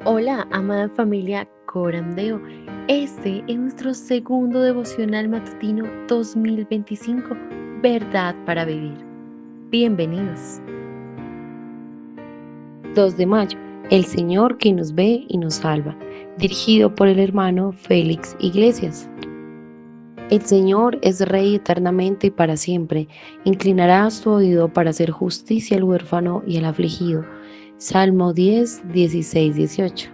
Hola, amada familia Corandeo. Este es nuestro segundo devocional matutino 2025, Verdad para Vivir. Bienvenidos. 2 de mayo, El Señor que nos ve y nos salva, dirigido por el hermano Félix Iglesias. El Señor es Rey eternamente y para siempre. Inclinará su oído para hacer justicia al huérfano y al afligido. Salmo 10, 16, 18.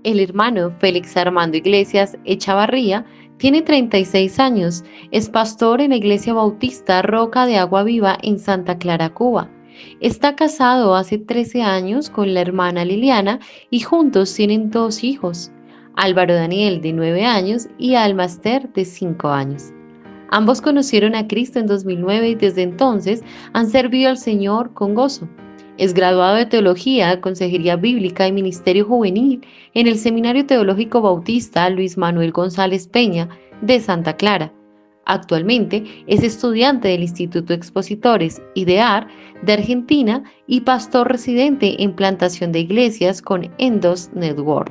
El hermano Félix Armando Iglesias Echavarría tiene 36 años, es pastor en la Iglesia Bautista Roca de Agua Viva en Santa Clara, Cuba. Está casado hace 13 años con la hermana Liliana y juntos tienen 2 hijos, Álvaro Daniel de 9 años y Alma Esther de 5 años. Ambos conocieron a Cristo en 2009 y desde entonces han servido al Señor con gozo. Es graduado de Teología, Consejería Bíblica y Ministerio Juvenil en el Seminario Teológico Bautista Luis Manuel González Peña de Santa Clara. Actualmente es estudiante del Instituto Expositores IDEAR de Argentina y pastor residente en plantación de iglesias con Endos Network.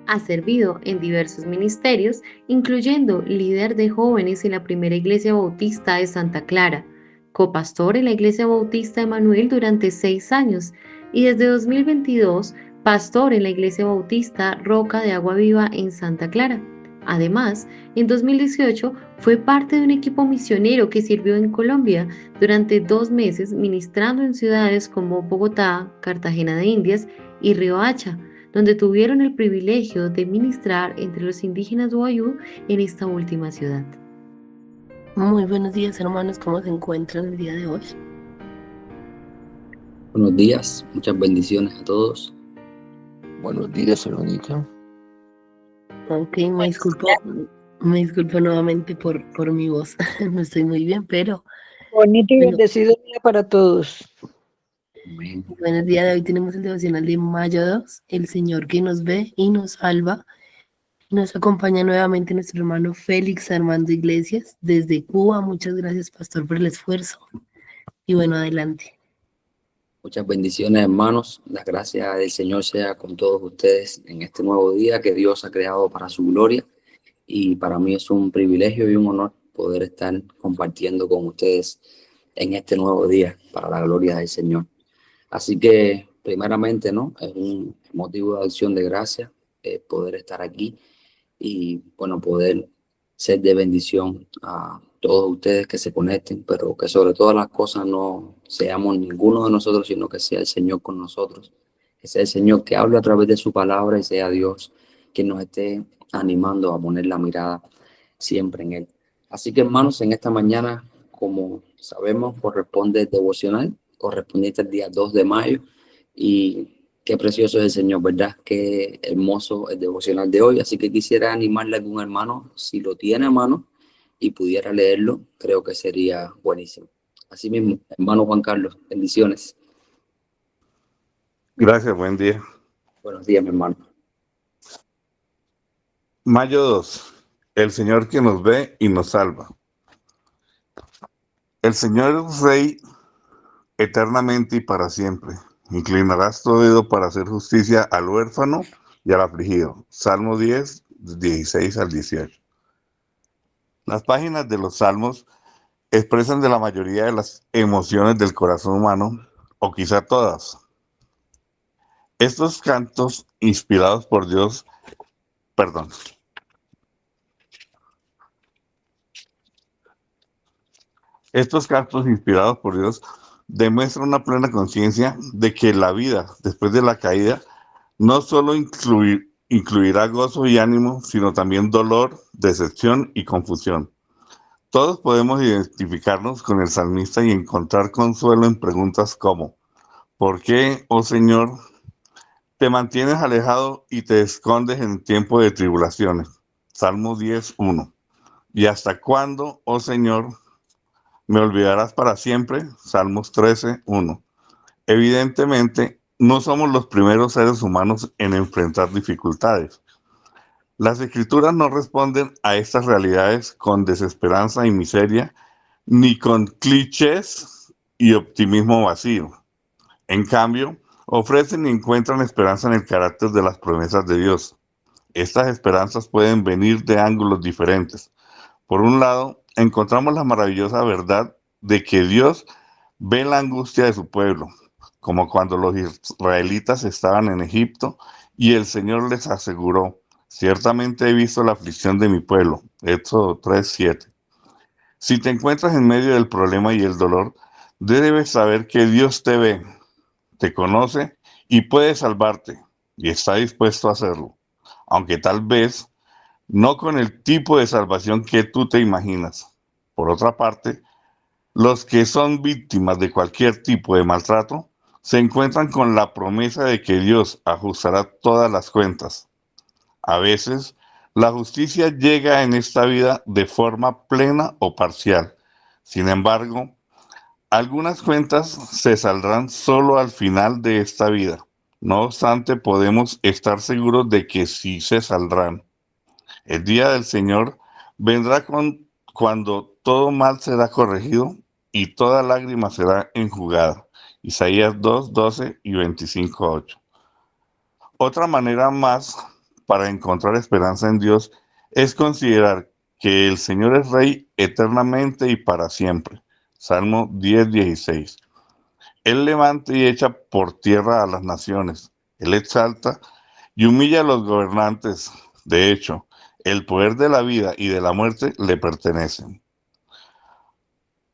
Ha servido en diversos ministerios, incluyendo líder de jóvenes en la primera iglesia bautista de Santa Clara, copastor en la iglesia bautista Emanuel durante 6 años y desde 2022 pastor en la iglesia bautista Roca de Agua Viva en Santa Clara. Además, en 2018 fue parte de un equipo misionero que sirvió en Colombia durante 2 meses ministrando en ciudades como Bogotá, Cartagena de Indias y Riohacha, donde tuvieron el privilegio de ministrar entre los indígenas Wayuu en esta última ciudad. Muy buenos días, hermanos, ¿cómo se encuentran el día de hoy? Buenos días, muchas bendiciones a todos. Buenos días, hermanita. Ok, me disculpo nuevamente por mi voz. No estoy muy bien, pero Bonito y bueno, bendecido día para todos. Amén. bueno, el día de hoy tenemos el devocional de mayo 2, El Señor que nos ve y nos salva. Nos acompaña nuevamente nuestro hermano Félix Armando Iglesias desde Cuba. Muchas gracias, pastor, por el esfuerzo. Y bueno, adelante. Muchas bendiciones, hermanos. La gracia del Señor sea con todos ustedes en este nuevo día que Dios ha creado para su gloria. Y para mí es un privilegio y un honor poder estar compartiendo con ustedes en este nuevo día para la gloria del Señor. Así que, primeramente, ¿no? Es un motivo de acción de gracia poder estar aquí y, bueno, poder ser de bendición a todos ustedes que se conecten, pero que sobre todas las cosas no seamos ninguno de nosotros, sino que sea el Señor con nosotros, que sea el Señor que hable a través de su palabra y sea Dios quien nos esté animando a poner la mirada siempre en Él. Así que, hermanos, en esta mañana, como sabemos, corresponde el devocional, correspondiente al día 2 de mayo, y qué precioso es el Señor, ¿verdad? Qué hermoso el devocional de hoy. Así que quisiera animarle a algún hermano, si lo tiene a mano y pudiera leerlo, creo que sería buenísimo. Así mismo, hermano Juan Carlos, bendiciones. Gracias, buen día. Buenos días, mi hermano. Mayo 2. El Señor que nos ve y nos salva. El Señor es Rey eternamente y para siempre. Inclinarás tu oído para hacer justicia al huérfano y al afligido. Salmo 10, 16 al 18. Las páginas de los salmos expresan de la mayoría de las emociones del corazón humano, o quizá todas. Estos cantos inspirados por Dios, perdón. Estos cantos inspirados por Dios demuestran una plena conciencia de que la vida después de la caída no solo incluirá gozo y ánimo, sino también dolor, decepción y confusión. Todos podemos identificarnos con el salmista y encontrar consuelo en preguntas como: ¿por qué, oh Señor, te mantienes alejado y te escondes en tiempo de tribulaciones? Salmo 10:1. ¿Y hasta cuándo, oh Señor, me olvidarás para siempre? Salmos 13:1. Evidentemente, no somos los primeros seres humanos en enfrentar dificultades. Las escrituras no responden a estas realidades con desesperanza y miseria, ni con clichés y optimismo vacío. En cambio, ofrecen y encuentran esperanza en el carácter de las promesas de Dios. Estas esperanzas pueden venir de ángulos diferentes. Por un lado, encontramos la maravillosa verdad de que Dios ve la angustia de su pueblo, como cuando los israelitas estaban en Egipto y el Señor les aseguró: ciertamente he visto la aflicción de mi pueblo. Éxodo 3:7. Si te encuentras en medio del problema y el dolor, debes saber que Dios te ve, te conoce y puede salvarte, y está dispuesto a hacerlo, aunque tal vez no con el tipo de salvación que tú te imaginas. Por otra parte, los que son víctimas de cualquier tipo de maltrato se encuentran con la promesa de que Dios ajustará todas las cuentas. A veces, la justicia llega en esta vida de forma plena o parcial. Sin embargo, algunas cuentas se saldrán solo al final de esta vida. No obstante, podemos estar seguros de que sí se saldrán. El día del Señor vendrá cuando todo mal será corregido y toda lágrima será enjugada. Isaías 2:12 y 25:8. Otra manera más para encontrar esperanza en Dios es considerar que el Señor es Rey eternamente y para siempre. Salmo 10:16. Él levanta y echa por tierra a las naciones. Él exalta y humilla a los gobernantes. De hecho, el poder de la vida y de la muerte le pertenecen.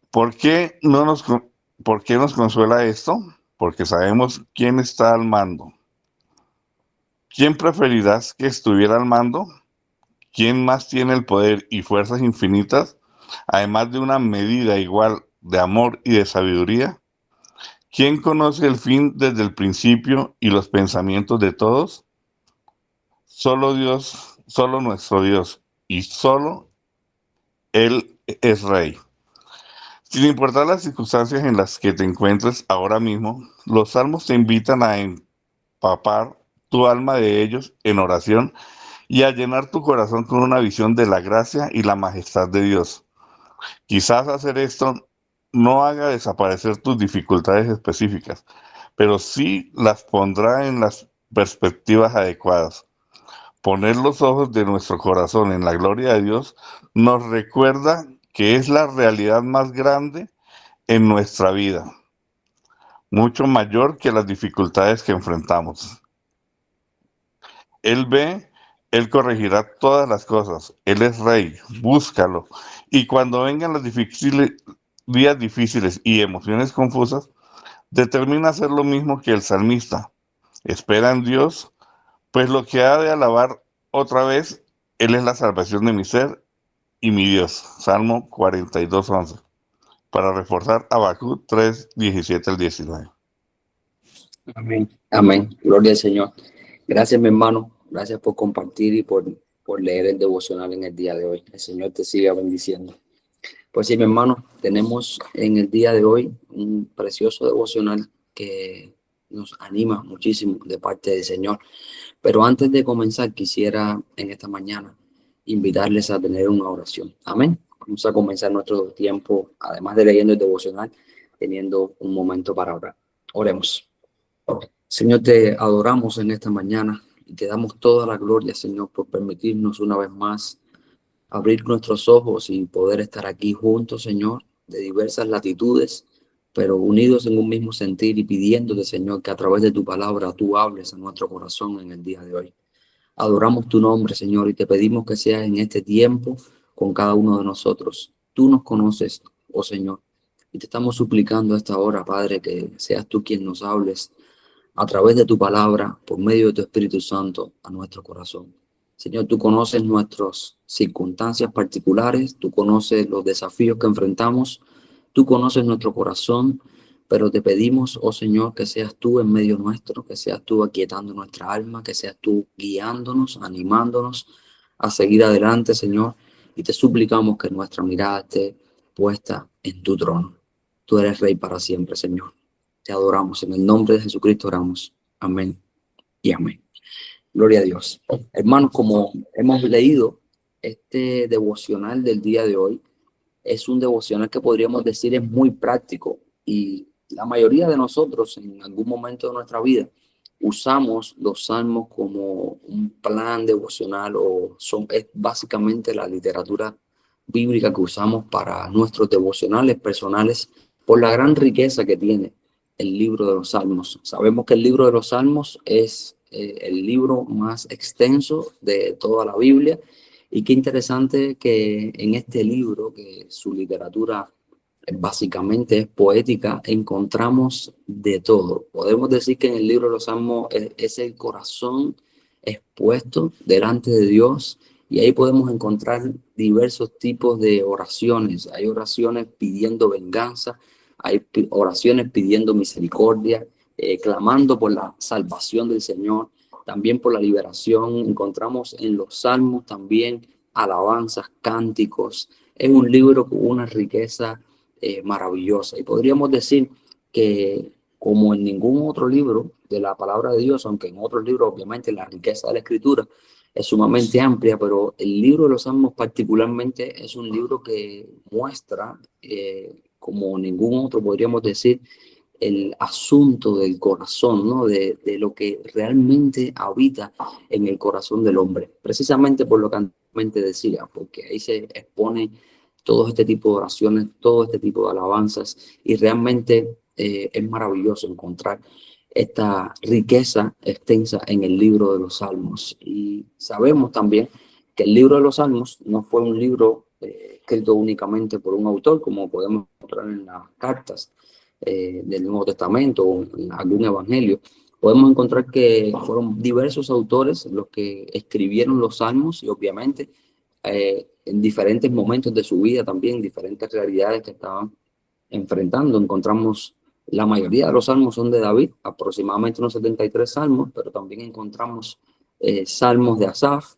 ¿Por qué nos consuela esto? Porque sabemos quién está al mando. ¿Quién preferirás que estuviera al mando? ¿Quién más tiene el poder y fuerzas infinitas, además de una medida igual de amor y de sabiduría? ¿Quién conoce el fin desde el principio y los pensamientos de todos? Solo Dios, solo nuestro Dios, y solo Él es Rey. Sin importar las circunstancias en las que te encuentres ahora mismo, los salmos te invitan a empapar tu alma de ellos en oración y a llenar tu corazón con una visión de la gracia y la majestad de Dios. Quizás hacer esto no haga desaparecer tus dificultades específicas, pero sí las pondrá en las perspectivas adecuadas. Poner los ojos de nuestro corazón en la gloria de Dios nos recuerda que es la realidad más grande en nuestra vida, mucho mayor que las dificultades que enfrentamos. Él ve, Él corregirá todas las cosas. Él es Rey, búscalo. Y cuando vengan los días difíciles y emociones confusas, determina hacer lo mismo que el salmista. Espera en Dios, pues lo que ha de alabar otra vez, Él es la salvación de mi ser y mi Dios. Salmo 42:11. Para reforzar Habacuc 3:17-19. Amén. Amén. Gloria al Señor. Gracias, mi hermano. Gracias por compartir y por leer el devocional en el día de hoy. El Señor te siga bendiciendo. Pues sí, mi hermano, tenemos en el día de hoy un precioso devocional que nos anima muchísimo de parte del Señor. Pero antes de comenzar, quisiera en esta mañana invitarles a tener una oración. Amén. Vamos a comenzar nuestro tiempo, además de leyendo el devocional, teniendo un momento para orar. Oremos. Señor, te adoramos en esta mañana y te damos toda la gloria, Señor, por permitirnos una vez más abrir nuestros ojos y poder estar aquí juntos, Señor, de diversas latitudes, pero unidos en un mismo sentir y pidiéndote, Señor, que a través de tu palabra tú hables a nuestro corazón en el día de hoy. Adoramos tu nombre, Señor, y te pedimos que seas en este tiempo con cada uno de nosotros. Tú nos conoces, oh Señor, y te estamos suplicando a esta hora, Padre, que seas tú quien nos hables a través de tu palabra, por medio de tu Espíritu Santo, a nuestro corazón. Señor, tú conoces nuestras circunstancias particulares, tú conoces los desafíos que enfrentamos, tú conoces nuestro corazón, pero te pedimos, oh Señor, que seas tú en medio nuestro, que seas tú aquietando nuestra alma, que seas tú guiándonos, animándonos a seguir adelante, Señor, y te suplicamos que nuestra mirada esté puesta en tu trono. Tú eres Rey para siempre, Señor. Te adoramos. En el nombre de Jesucristo oramos. Amén y amén. Gloria a Dios. Hermanos, como hemos leído, este devocional del día de hoy es un devocional que podríamos decir es muy práctico y la mayoría de nosotros en algún momento de nuestra vida usamos los salmos como un plan devocional es básicamente la literatura bíblica que usamos para nuestros devocionales personales por la gran riqueza que tiene el libro de los salmos. Sabemos que el libro de los salmos es el libro más extenso de toda la Biblia, y qué interesante que en este libro, que su literatura básicamente es poética, encontramos de todo. Podemos decir que en el libro de los Salmos es el corazón expuesto delante de Dios, y ahí podemos encontrar diversos tipos de oraciones. Hay oraciones pidiendo venganza, hay oraciones pidiendo misericordia, clamando por la salvación del Señor, también por la liberación. Encontramos en los Salmos también alabanzas, cánticos. Es un libro con una riqueza maravillosa, y podríamos decir que, como en ningún otro libro de la palabra de Dios, aunque en otros libros obviamente la riqueza de la escritura es sumamente amplia, pero el libro de los Salmos particularmente es un libro que muestra, como ningún otro, podríamos decir, el asunto del corazón, ¿no? De lo que realmente habita en el corazón del hombre, precisamente por lo que anteriormente decía, porque ahí se expone todo este tipo de oraciones, todo este tipo de alabanzas, y realmente es maravilloso encontrar esta riqueza extensa en el libro de los Salmos. Y sabemos también que el libro de los Salmos no fue un libro escrito únicamente por un autor, como podemos encontrar en las cartas del Nuevo Testamento o en algún evangelio. Podemos encontrar que fueron diversos autores los que escribieron los Salmos, y obviamente en diferentes momentos de su vida también, diferentes realidades que estaban enfrentando. Encontramos la mayoría de los salmos son de David, aproximadamente unos 73 salmos, pero también encontramos salmos de Asaf,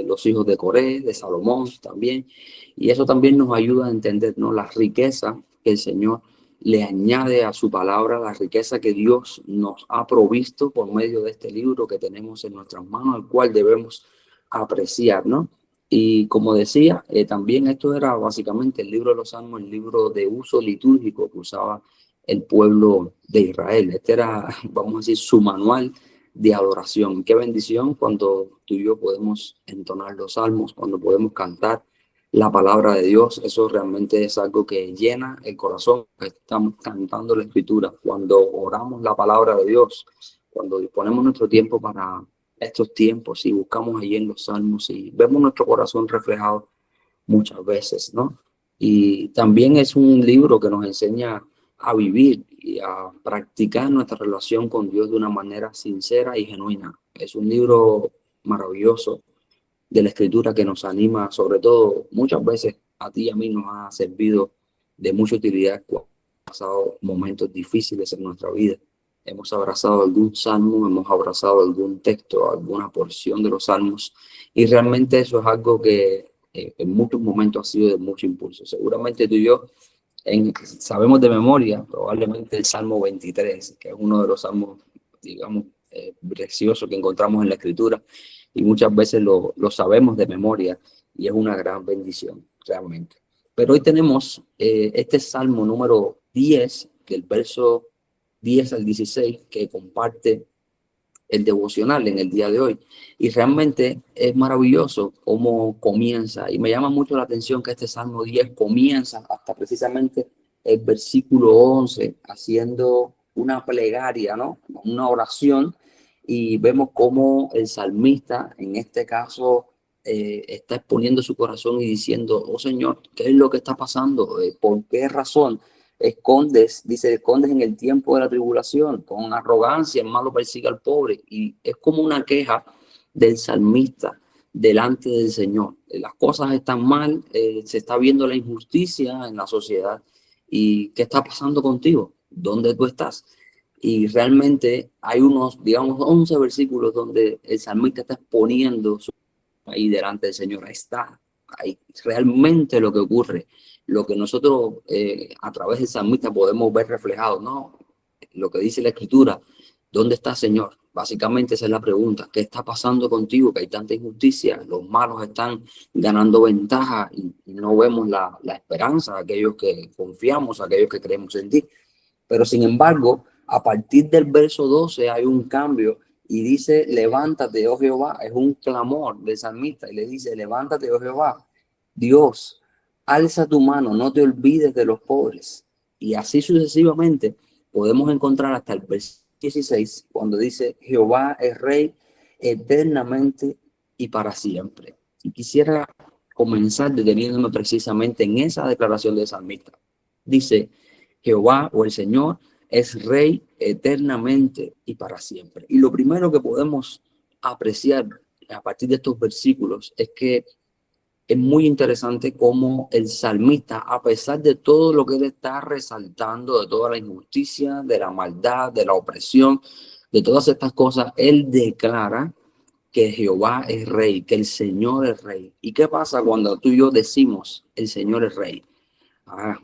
los hijos de Coré, de Salomón también, y eso también nos ayuda a entender, ¿no?, la riqueza que el Señor le añade a su palabra, la riqueza que Dios nos ha provisto por medio de este libro que tenemos en nuestras manos, el cual debemos apreciar, ¿no? Y como decía, también esto era básicamente el libro de los Salmos, el libro de uso litúrgico que usaba el pueblo de Israel. Este era, vamos a decir, su manual de adoración. Qué bendición cuando tú y yo podemos entonar los salmos, cuando podemos cantar la palabra de Dios. Eso realmente es algo que llena el corazón. Estamos cantando la escritura, cuando oramos la palabra de Dios, cuando disponemos nuestro tiempo para estos tiempos y buscamos allí en los salmos y vemos nuestro corazón reflejado muchas veces, ¿no? Y también es un libro que nos enseña a vivir y a practicar nuestra relación con Dios de una manera sincera y genuina. Es un libro maravilloso de la escritura que nos anima, sobre todo muchas veces a ti y a mí nos ha servido de mucha utilidad cuando hemos pasado momentos difíciles en nuestra vida. Hemos abrazado algún salmo, hemos abrazado algún texto, alguna porción de los salmos, y realmente eso es algo que en muchos momentos ha sido de mucho impulso. Seguramente tú y yo sabemos de memoria probablemente el Salmo 23, que es uno de los salmos, digamos, preciosos que encontramos en la escritura, y muchas veces lo sabemos de memoria, y es una gran bendición realmente. Pero hoy tenemos este Salmo número 10, del verso 10 al 16, que comparte el devocional en el día de hoy. Y realmente es maravilloso cómo comienza. Y me llama mucho la atención que este Salmo 10 comienza hasta precisamente el versículo 11, haciendo una plegaria, ¿no?, una oración. Y vemos cómo el salmista, en este caso, está exponiendo su corazón y diciendo: oh Señor, ¿qué es lo que está pasando? ¿Por qué razón escondes en el tiempo de la tribulación? Con arrogancia el malo persigue al pobre. Y es como una queja del salmista delante del Señor. Las cosas están mal, se está viendo la injusticia en la sociedad. ¿Y qué está pasando contigo? ¿Dónde tú estás? Y realmente hay unos, digamos, 11 versículos donde el salmista está exponiendo ahí delante del Señor. Ahí está, ahí realmente lo que ocurre, lo que nosotros a través del salmista podemos ver reflejado, ¿no? Lo que dice la escritura: ¿dónde está, Señor? Básicamente esa es la pregunta. ¿Qué está pasando contigo? Que hay tanta injusticia, los malos están ganando ventaja y no vemos la esperanza, aquellos que confiamos, aquellos que creemos en ti. Pero sin embargo, a partir del verso 12 hay un cambio y dice, levántate, oh Jehová. Es un clamor del salmista y le dice, levántate, oh Jehová, Dios, alza tu mano, no te olvides de los pobres. Y así sucesivamente podemos encontrar hasta el verso 16, cuando dice, Jehová es rey eternamente y para siempre. Y quisiera comenzar deteniéndome precisamente en esa declaración del salmista. Dice, Jehová o el Señor es rey eternamente y para siempre. Y lo primero que podemos apreciar a partir de estos versículos es que es muy interesante cómo el salmista, a pesar de todo lo que él está resaltando, de toda la injusticia, de la maldad, de la opresión, de todas estas cosas, él declara que Jehová es rey, que el Señor es rey. ¿Y qué pasa cuando tú y yo decimos el Señor es rey?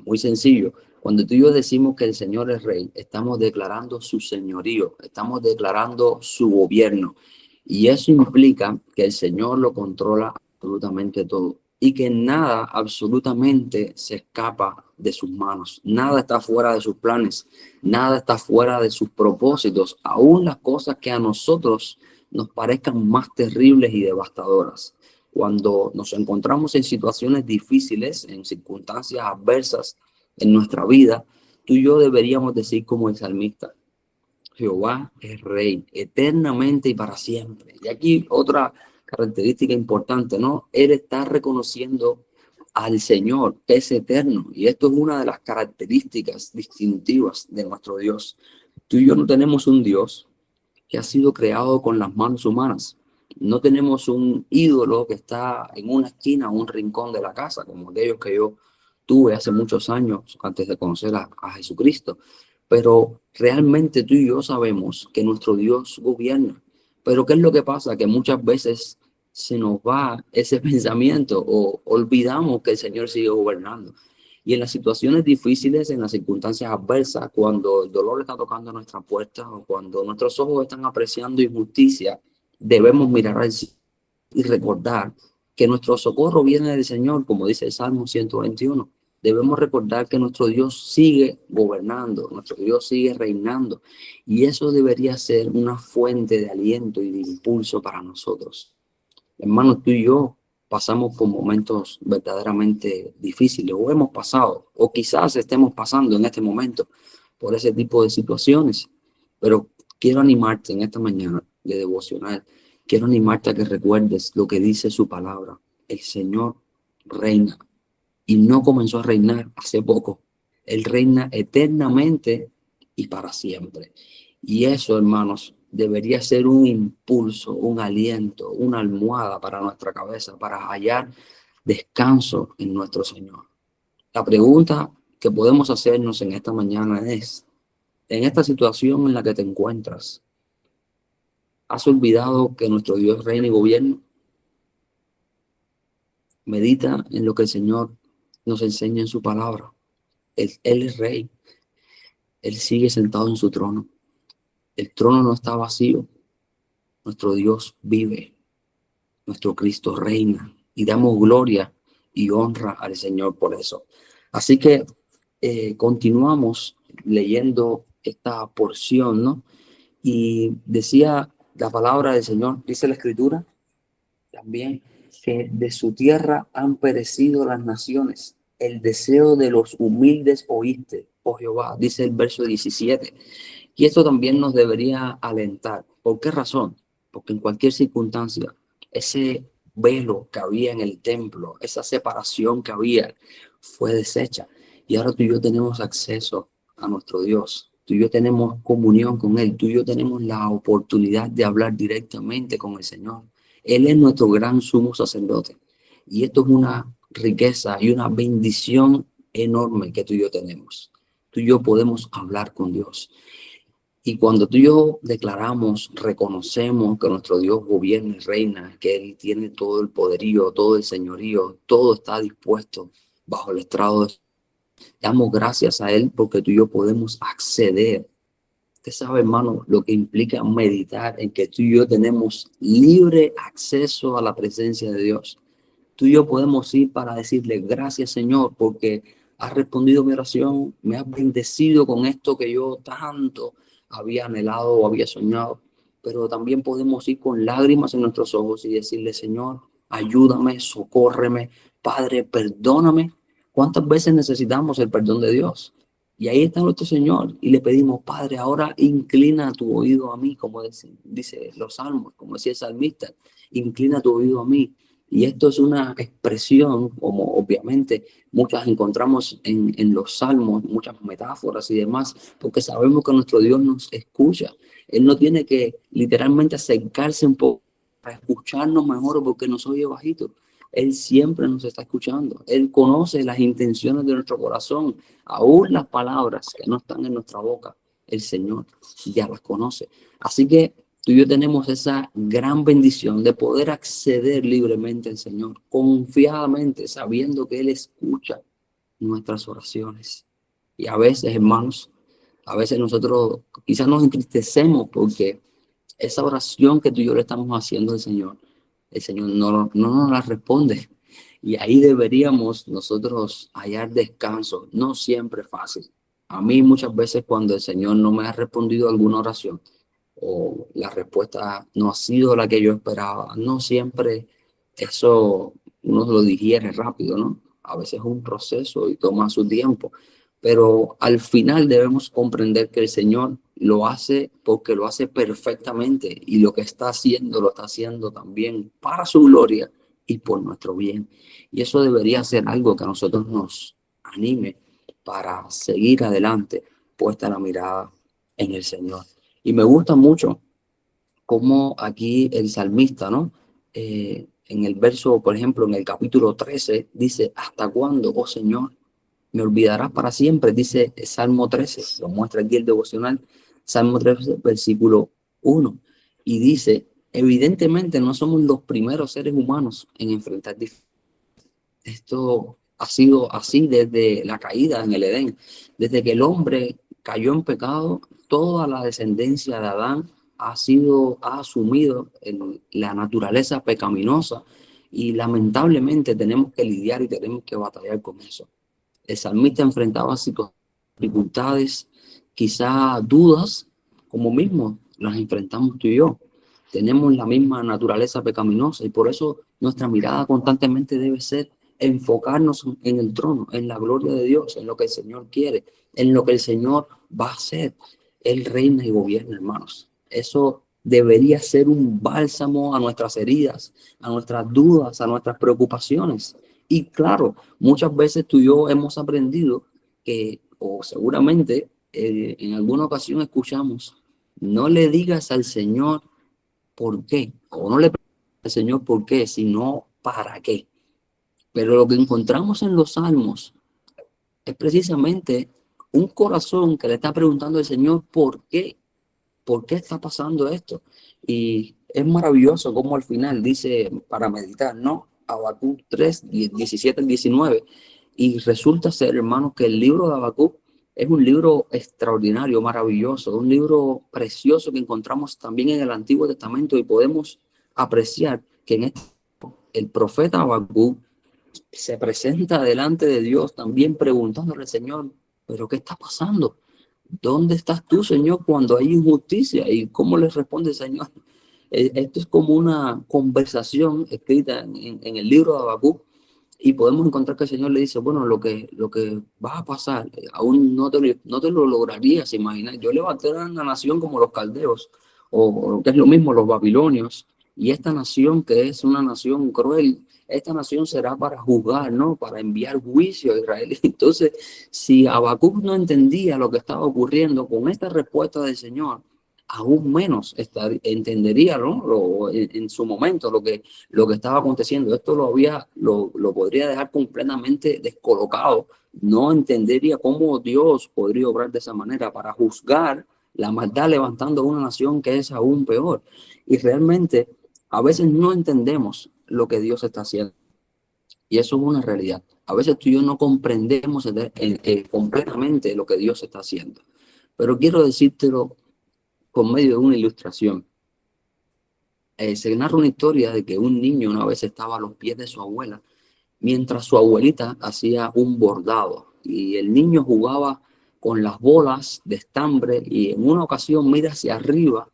Muy sencillo. Cuando tú y yo decimos que el Señor es rey, estamos declarando su señorío, estamos declarando su gobierno. Y eso implica que el Señor lo controla absolutamente todo y que nada absolutamente se escapa de sus manos. Nada está fuera de sus planes, nada está fuera de sus propósitos, aún las cosas que a nosotros nos parezcan más terribles y devastadoras. Cuando nos encontramos en situaciones difíciles, en circunstancias adversas en nuestra vida, tú y yo deberíamos decir como el salmista, Jehová es rey eternamente y para siempre. Y aquí otra característica importante, ¿no? Él está reconociendo al Señor, que es eterno. Y esto es una de las características distintivas de nuestro Dios. Tú y yo no tenemos un Dios que ha sido creado con las manos humanas. No tenemos un ídolo que está en una esquina, un rincón de la casa, como aquellos que yo tuve hace muchos años antes de conocer a Jesucristo. Pero realmente tú y yo sabemos que nuestro Dios gobierna. Pero ¿qué es lo que pasa? Que muchas veces se nos va ese pensamiento o olvidamos que el Señor sigue gobernando. Y en las situaciones difíciles, en las circunstancias adversas, cuando el dolor está tocando nuestra puerta o cuando nuestros ojos están apreciando injusticia, debemos mirar al cielo y recordar que nuestro socorro viene del Señor, como dice el Salmo 121. Debemos recordar que nuestro Dios sigue gobernando, nuestro Dios sigue reinando, y eso debería ser una fuente de aliento y de impulso para nosotros. Hermanos, tú y yo pasamos por momentos verdaderamente difíciles, o hemos pasado, o quizás estemos pasando en este momento por ese tipo de situaciones, pero quiero animarte en esta mañana de devocional, quiero animarte a que recuerdes lo que dice su palabra. El Señor reina. Y no comenzó a reinar hace poco. Él reina eternamente y para siempre. Y eso, hermanos, debería ser un impulso, un aliento, una almohada para nuestra cabeza, para hallar descanso en nuestro Señor. La pregunta que podemos hacernos en esta mañana es, en esta situación en la que te encuentras, ¿has olvidado que nuestro Dios reina y gobierna? Medita en lo que el Señor nos enseña en su palabra. Él es rey. Él sigue sentado en su trono. El trono no está vacío. Nuestro Dios vive. Nuestro Cristo reina. Y damos gloria y honra al Señor por eso. Así que continuamos leyendo esta porción, ¿no? Y decía la palabra del Señor, dice la Escritura también, que de su tierra han perecido las naciones. El deseo de los humildes oíste, oh Jehová, dice el verso 17. Y esto también nos debería alentar. ¿Por qué razón? Porque en cualquier circunstancia, ese velo que había en el templo, esa separación que había, fue deshecha. Y ahora tú y yo tenemos acceso a nuestro Dios. Tú y yo tenemos comunión con Él. Tú y yo tenemos la oportunidad de hablar directamente con el Señor. Él es nuestro gran sumo sacerdote. Y esto es una riqueza y una bendición enorme que tú y yo tenemos. Tú y yo podemos hablar con Dios. Y cuando tú y yo declaramos, reconocemos que nuestro Dios gobierna y reina, que Él tiene todo el poderío, todo el señorío, todo está dispuesto bajo el estrado de... Damos gracias a Él porque tú y yo podemos acceder. Usted sabe, hermano, lo que implica meditar en que tú y yo tenemos libre acceso a la presencia de Dios. Tú y yo podemos ir para decirle gracias, Señor, porque has respondido mi oración, me has bendecido con esto que yo tanto había anhelado o había soñado. Pero también podemos ir con lágrimas en nuestros ojos y decirle, Señor, ayúdame, socórreme, Padre, perdóname. ¿Cuántas veces necesitamos el perdón de Dios? Y ahí está nuestro Señor y le pedimos, Padre, ahora inclina tu oído a mí, como dice los salmos, como decía el salmista, inclina tu oído a mí. Y esto es una expresión, como obviamente muchas encontramos en los salmos, muchas metáforas y demás, porque sabemos que nuestro Dios nos escucha. Él no tiene que literalmente acercarse un poco para escucharnos mejor porque nos oye bajito. Él siempre nos está escuchando. Él conoce las intenciones de nuestro corazón, aún las palabras que no están en nuestra boca. El Señor ya las conoce. Así que tú y yo tenemos esa gran bendición de poder acceder libremente al Señor, confiadamente, sabiendo que Él escucha nuestras oraciones. Y a veces, hermanos, a veces nosotros quizás nos entristecemos porque esa oración que tú y yo le estamos haciendo al Señor, el Señor no nos la responde. Y ahí deberíamos nosotros hallar descanso. No siempre es fácil. A mí muchas veces cuando el Señor no me ha respondido a alguna oración o la respuesta no ha sido la que yo esperaba, no siempre eso uno lo digiere rápido, ¿no? A veces es un proceso y toma su tiempo. Pero al final debemos comprender que el Señor lo hace porque lo hace perfectamente y lo que está haciendo lo está haciendo también para su gloria y por nuestro bien. Y eso debería ser algo que a nosotros nos anime para seguir adelante, puesta la mirada en el Señor. Y me gusta mucho cómo aquí el salmista, ¿no? En el verso, por ejemplo, en el capítulo 13, dice, ¿hasta cuándo, oh Señor, me olvidarás para siempre? Dice Salmo 13, lo muestra aquí el devocional, Salmo 13, versículo 1. Y dice, evidentemente no somos los primeros seres humanos en enfrentar dificultades. Esto ha sido así desde la caída en el Edén. Desde que el hombre cayó en pecado, toda la descendencia de Adán ha asumido la naturaleza pecaminosa y lamentablemente tenemos que lidiar y tenemos que batallar con eso. El salmista enfrentaba dificultades, quizá dudas, como mismo las enfrentamos tú y yo. Tenemos la misma naturaleza pecaminosa y por eso nuestra mirada constantemente debe ser enfocarnos en el trono, en la gloria de Dios, en lo que el Señor quiere, en lo que el Señor va a hacer. Él reina y gobierna, hermanos. Eso debería ser un bálsamo a nuestras heridas, a nuestras dudas, a nuestras preocupaciones. Y claro, muchas veces tú y yo hemos aprendido que, o seguramente en alguna ocasión escuchamos, no le digas al Señor por qué, o no le preguntes al Señor por qué, sino para qué. Pero lo que encontramos en los salmos es precisamente un corazón que le está preguntando al Señor por qué está pasando esto. Y es maravilloso como al final dice para meditar, ¿no? Habacuc 3, 17 al 19. Y resulta ser, hermanos, que el libro de Habacuc es un libro extraordinario, maravilloso, un libro precioso que encontramos también en el Antiguo Testamento y podemos apreciar que en este el profeta Habacuc se presenta delante de Dios también preguntándole al Señor, ¿pero qué está pasando? ¿Dónde estás tú, Señor, cuando hay injusticia? ¿Y cómo le responde el Señor? Esto es como una conversación escrita en el libro de Habacuc y podemos encontrar que el Señor le dice, bueno, lo que va a pasar, aún no te lo lograrías imaginar. Yo levanté una nación como los caldeos, o que es lo mismo, los babilonios, y esta nación que es una nación cruel, esta nación será para juzgar, ¿no? Para enviar juicio a Israel. Entonces, si Habacuc no entendía lo que estaba ocurriendo con esta respuesta del Señor, aún menos entendería, ¿no? En su momento lo que estaba aconteciendo. Esto lo podría dejar completamente descolocado. No entendería cómo Dios podría obrar de esa manera para juzgar la maldad levantando una nación que es aún peor. Y realmente a veces no entendemos lo que Dios está haciendo. Y eso es una realidad. A veces tú y yo no comprendemos completamente lo que Dios está haciendo. Pero quiero decírtelo por medio de una ilustración. Se narra una historia de que un niño una vez estaba a los pies de su abuela mientras su abuelita hacía un bordado. y el niño jugaba con las bolas de estambre y en una ocasión mira hacia arriba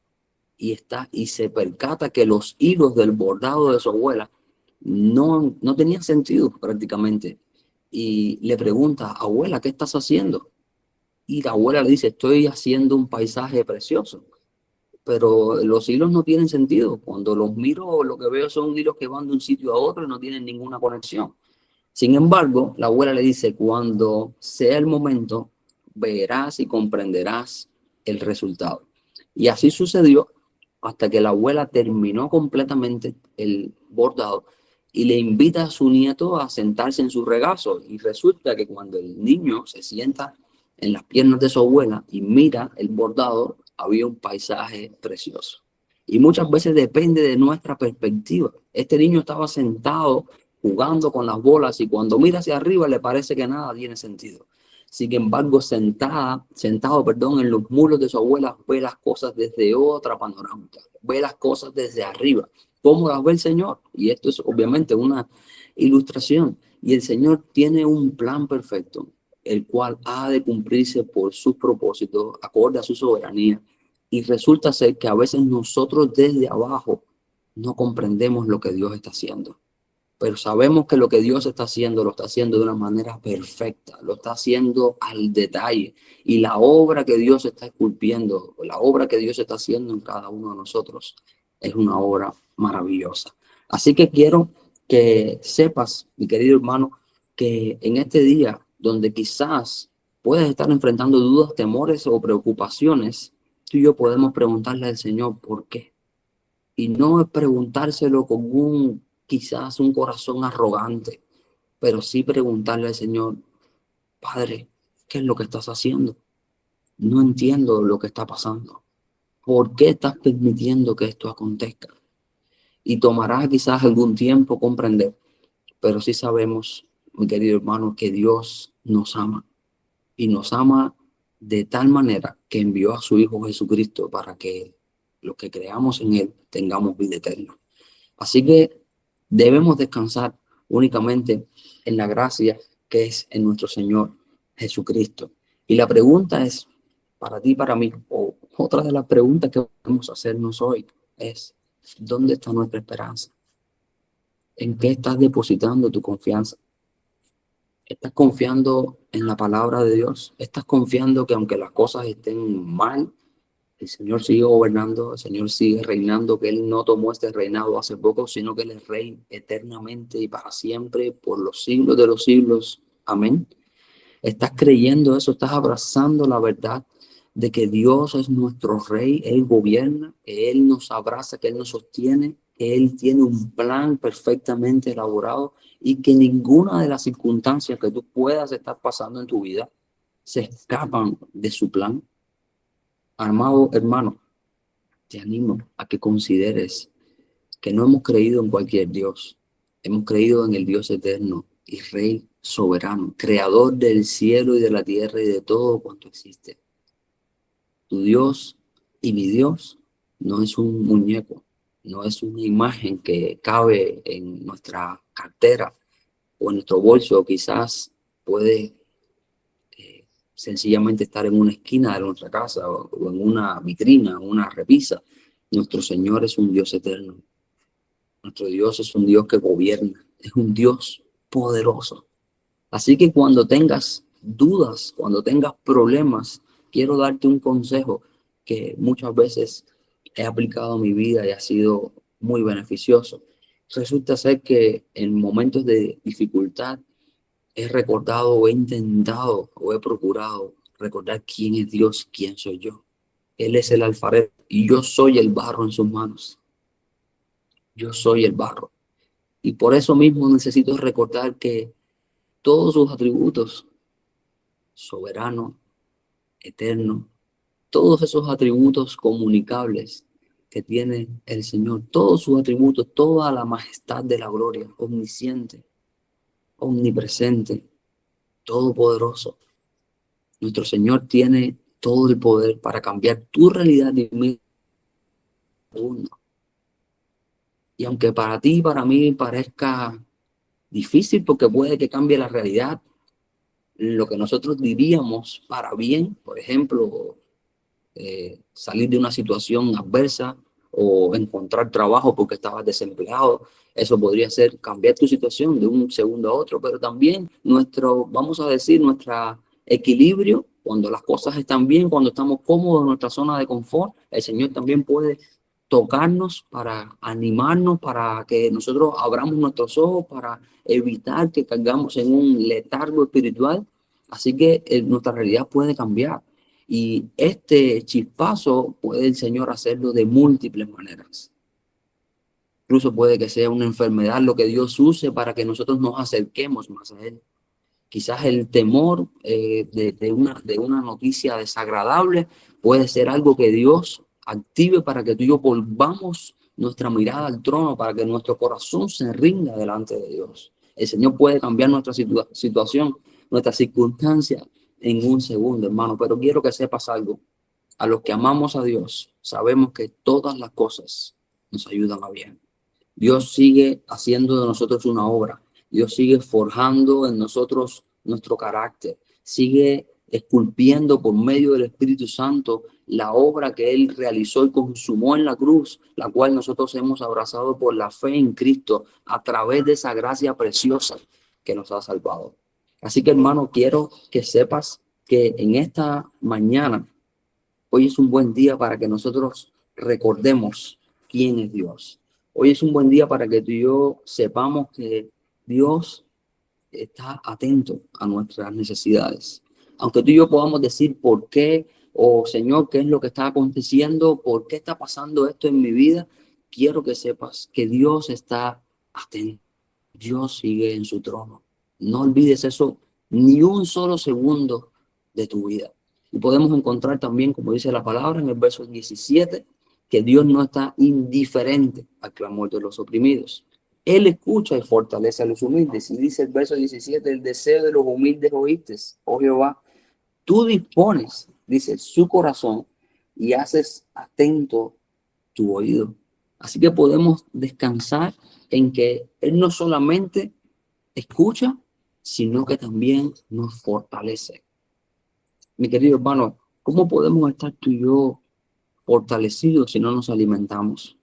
y se percata que los hilos del bordado de su abuela no tenían sentido prácticamente. Y le pregunta, abuela, ¿qué estás haciendo? Y la abuela le dice, estoy haciendo un paisaje precioso, pero los hilos no tienen sentido. Cuando los miro, lo que veo son hilos que van de un sitio a otro y no tienen ninguna conexión. Sin embargo, la abuela le dice, cuando sea el momento, verás y comprenderás el resultado. Y así sucedió hasta que la abuela terminó completamente el bordado y le invita a su nieto a sentarse en su regazo. Y resulta que cuando el niño se sienta en las piernas de su abuela y mira el bordado, había un paisaje precioso. Y muchas veces depende de nuestra perspectiva. Este niño estaba sentado jugando con las bolas y cuando mira hacia arriba le parece que nada tiene sentido. Sin embargo, sentado, en los muros de su abuela, ve las cosas desde otra panorámica, ve las cosas desde arriba. ¿Cómo las ve el Señor? Y esto es obviamente una ilustración. Y el Señor tiene un plan perfecto, el cual ha de cumplirse por sus propósitos, acorde a su soberanía. Y resulta ser que a veces nosotros desde abajo no comprendemos lo que Dios está haciendo. Pero sabemos que lo que Dios está haciendo, lo está haciendo de una manera perfecta, lo está haciendo al detalle. Y la obra que Dios está esculpiendo, la obra que Dios está haciendo en cada uno de nosotros, es una obra maravillosa. Así que quiero que sepas, mi querido hermano, que en este día, donde quizás puedes estar enfrentando dudas, temores o preocupaciones, tú y yo podemos preguntarle al Señor por qué. Y no es preguntárselo con quizás un corazón arrogante, pero sí preguntarle al Señor, Padre, ¿qué es lo que estás haciendo? No entiendo lo que está pasando. ¿Por qué estás permitiendo que esto acontezca? Y tomará quizás algún tiempo comprender, pero sí sabemos, mi querido hermano, que Dios nos ama y nos ama de tal manera que envió a su Hijo Jesucristo para que los que creamos en Él tengamos vida eterna. Así que debemos descansar únicamente en la gracia que es en nuestro Señor Jesucristo. Y la pregunta es, para ti y para mí, o otra de las preguntas que podemos hacernos hoy es, ¿dónde está nuestra esperanza? ¿En qué estás depositando tu confianza? ¿Estás confiando en la palabra de Dios? ¿Estás confiando que aunque las cosas estén mal, el Señor sigue gobernando, el Señor sigue reinando, que Él no tomó este reinado hace poco, sino que Él es rey eternamente y para siempre, por los siglos de los siglos? Amén. ¿Estás creyendo eso? ¿Estás abrazando la verdad de que Dios es nuestro rey? Él gobierna, que Él nos abraza, que Él nos sostiene, que Él tiene un plan perfectamente elaborado y que ninguna de las circunstancias que tú puedas estar pasando en tu vida se escapan de su plan? Amado hermano, te animo a que consideres que no hemos creído en cualquier Dios, hemos creído en el Dios eterno y Rey soberano, creador del cielo y de la tierra y de todo cuanto existe. Tu Dios y mi Dios no es un muñeco, no es una imagen que cabe en nuestra cartera o en nuestro bolso, o quizás puede sencillamente estar en una esquina de nuestra casa o en una vitrina, una repisa. Nuestro Señor es un Dios eterno. Nuestro Dios es un Dios que gobierna, es un Dios poderoso. Así que cuando tengas dudas, cuando tengas problemas, quiero darte un consejo que muchas veces he aplicado a mi vida y ha sido muy beneficioso. Resulta ser que en momentos de dificultad he recordado o he intentado o he procurado recordar quién es Dios, quién soy yo. Él es el alfarero y yo soy el barro en sus manos. Yo soy el barro. Y por eso mismo necesito recordar que todos sus atributos, soberano, eterno, todos esos atributos comunicables que tiene el Señor, todos sus atributos, toda la majestad de la gloria, omnisciente, omnipresente, todopoderoso. Nuestro Señor tiene todo el poder para cambiar tu realidad y mi mundo. Y aunque para ti y para mí parezca difícil porque puede que cambie la realidad, lo que nosotros diríamos para bien, por ejemplo, salir de una situación adversa o encontrar trabajo porque estabas desempleado. Eso podría ser cambiar tu situación de un segundo a otro, pero también vamos a decir, nuestro equilibrio, cuando las cosas están bien, cuando estamos cómodos en nuestra zona de confort, el Señor también puede tocarnos para animarnos, para que nosotros abramos nuestros ojos, para evitar que caigamos en un letargo espiritual. Así que nuestra realidad puede cambiar. Y este chispazo puede el Señor hacerlo de múltiples maneras. Incluso puede que sea una enfermedad lo que Dios use para que nosotros nos acerquemos más a Él. Quizás el temor de una noticia desagradable puede ser algo que Dios active para que tú y yo volvamos nuestra mirada al trono, para que nuestro corazón se rinda delante de Dios. El Señor puede cambiar nuestra situación, nuestra circunstancia en un segundo, hermano. Pero quiero que sepas algo. A los que amamos a Dios, sabemos que todas las cosas nos ayudan a bien. Dios sigue haciendo de nosotros una obra. Dios sigue forjando en nosotros nuestro carácter. Sigue esculpiendo por medio del Espíritu Santo la obra que Él realizó y consumó en la cruz, la cual nosotros hemos abrazado por la fe en Cristo a través de esa gracia preciosa que nos ha salvado. Así que, hermano, quiero que sepas que en esta mañana, hoy es un buen día para que nosotros recordemos quién es Dios. Hoy es un buen día para que tú y yo sepamos que Dios está atento a nuestras necesidades. Aunque tú y yo podamos decir por qué, o Señor, qué es lo que está aconteciendo, por qué está pasando esto en mi vida, quiero que sepas que Dios está atento. Dios sigue en su trono. No olvides eso ni un solo segundo de tu vida. Y podemos encontrar también, como dice la palabra en el verso 17, que Dios no está indiferente al clamor de los oprimidos. Él escucha y fortalece a los humildes. Y dice el verso 17, el deseo de los humildes oíste, oh Jehová, tú dispones, dice, su corazón y haces atento tu oído. Así que podemos descansar en que Él no solamente escucha, sino que también nos fortalece. Mi querido hermano, ¿cómo podemos estar tú y yo fortalecidos si no nos alimentamos?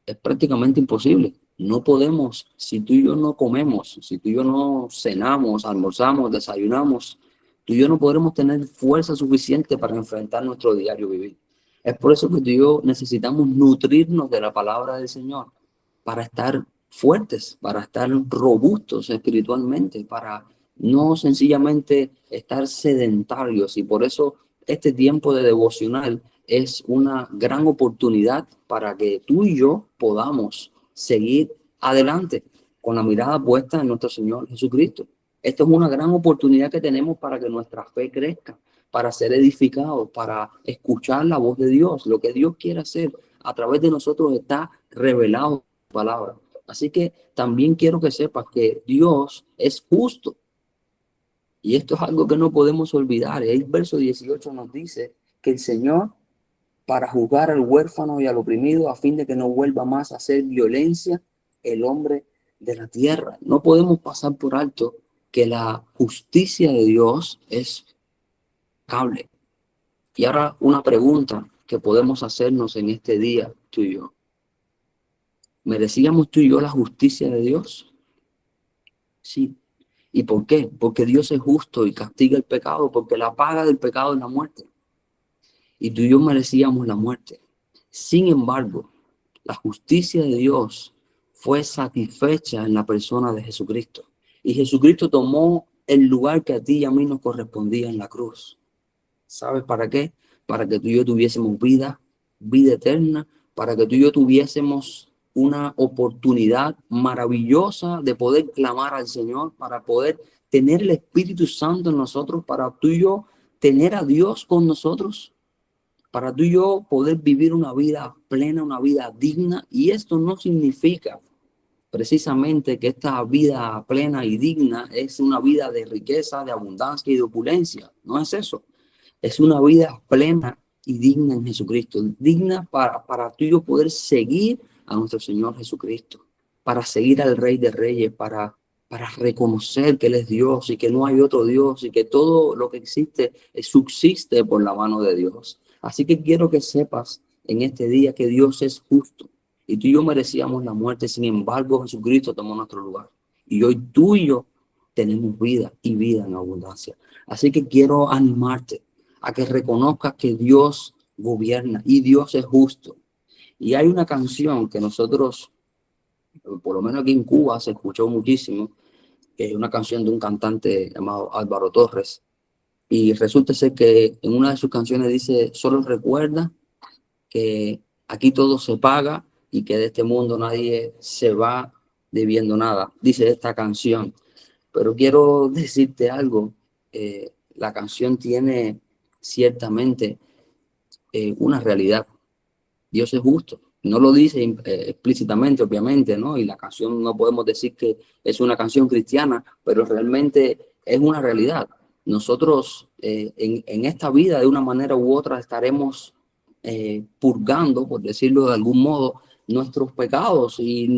Es prácticamente imposible. No podemos, si tú y yo no comemos, si tú y yo no cenamos, almorzamos, desayunamos, tú y yo no podremos tener fuerza suficiente para enfrentar nuestro diario vivir. Es por eso que tú y yo necesitamos nutrirnos de la palabra del Señor para estar fuertes, para estar robustos espiritualmente, para no sencillamente estar sedentarios. Y por eso este tiempo de devocional es una gran oportunidad para que tú y yo podamos seguir adelante con la mirada puesta en nuestro Señor Jesucristo. Esto es una gran oportunidad que tenemos para que nuestra fe crezca, para ser edificados, para escuchar la voz de Dios. Lo que Dios quiere hacer a través de nosotros está revelado en su palabra. Así que también quiero que sepas que Dios es justo. Y esto es algo que no podemos olvidar. El verso 18 nos dice que el Señor, para juzgar al huérfano y al oprimido, a fin de que no vuelva más a hacer violencia el hombre de la tierra. No podemos pasar por alto que la justicia de Dios es impecable. Y ahora una pregunta que podemos hacernos en este día, tú y yo. ¿Merecíamos tú y yo la justicia de Dios? Sí. ¿Y por qué? Porque Dios es justo y castiga el pecado, porque la paga del pecado es la muerte. Y tú y yo merecíamos la muerte. Sin embargo, la justicia de Dios fue satisfecha en la persona de Jesucristo. Y Jesucristo tomó el lugar que a ti y a mí nos correspondía en la cruz. ¿Sabes para qué? Para que tú y yo tuviésemos vida eterna, para que tú y yo tuviésemos una oportunidad maravillosa de poder clamar al Señor, para poder tener el Espíritu Santo en nosotros, para tú y yo tener a Dios con nosotros, para tú y yo poder vivir una vida plena, una vida digna. Y esto no significa precisamente que esta vida plena y digna es una vida de riqueza, de abundancia y de opulencia. No es eso. Es una vida plena y digna en Jesucristo. Digna para tú y yo poder seguir a nuestro Señor Jesucristo, para seguir al Rey de Reyes, para para reconocer que Él es Dios y que no hay otro Dios y que todo lo que existe subsiste por la mano de Dios. Así que quiero que sepas en este día que Dios es justo y tú y yo merecíamos la muerte, sin embargo Jesucristo tomó nuestro lugar y hoy tú y yo tenemos vida y vida en abundancia. Así que quiero animarte a que reconozcas que Dios gobierna y Dios es justo. Y hay una canción que nosotros, por lo menos aquí en Cuba, se escuchó muchísimo, que es una canción de un cantante llamado Álvaro Torres. Y resulta ser que en una de sus canciones dice: solo recuerda que aquí todo se paga y que de este mundo nadie se va debiendo nada, dice esta canción. Pero quiero decirte algo, la canción tiene ciertamente una realidad. Dios es justo. No lo dice explícitamente, obviamente, ¿no? Y la canción no podemos decir que es una canción cristiana, pero realmente es una realidad. Nosotros en esta vida, de una manera u otra, estaremos purgando, por decirlo de algún modo, nuestros pecados y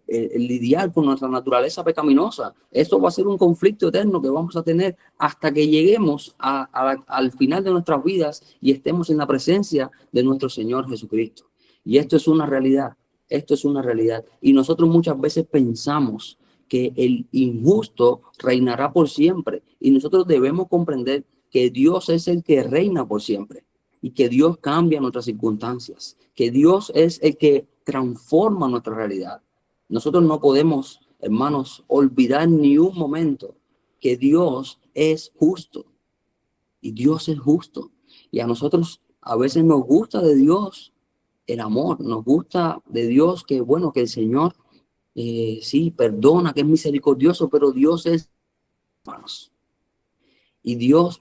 lidiar con nuestra naturaleza pecaminosa. Esto va a ser un conflicto eterno que vamos a tener hasta que lleguemos al final de nuestras vidas y estemos en la presencia de nuestro Señor Jesucristo. Y esto es una realidad, esto es una realidad. Y nosotros muchas veces pensamos que el injusto reinará por siempre. Y nosotros debemos comprender que Dios es el que reina por siempre y que Dios cambia nuestras circunstancias, que Dios es el que transforma nuestra realidad. Nosotros no podemos, hermanos, olvidar ni un momento que Dios es justo y Dios es justo. Y a nosotros a veces nos gusta de Dios el amor, nos gusta de Dios que, bueno, que el Señor sí perdona, que es misericordioso, pero Dios es, hermanos, y Dios,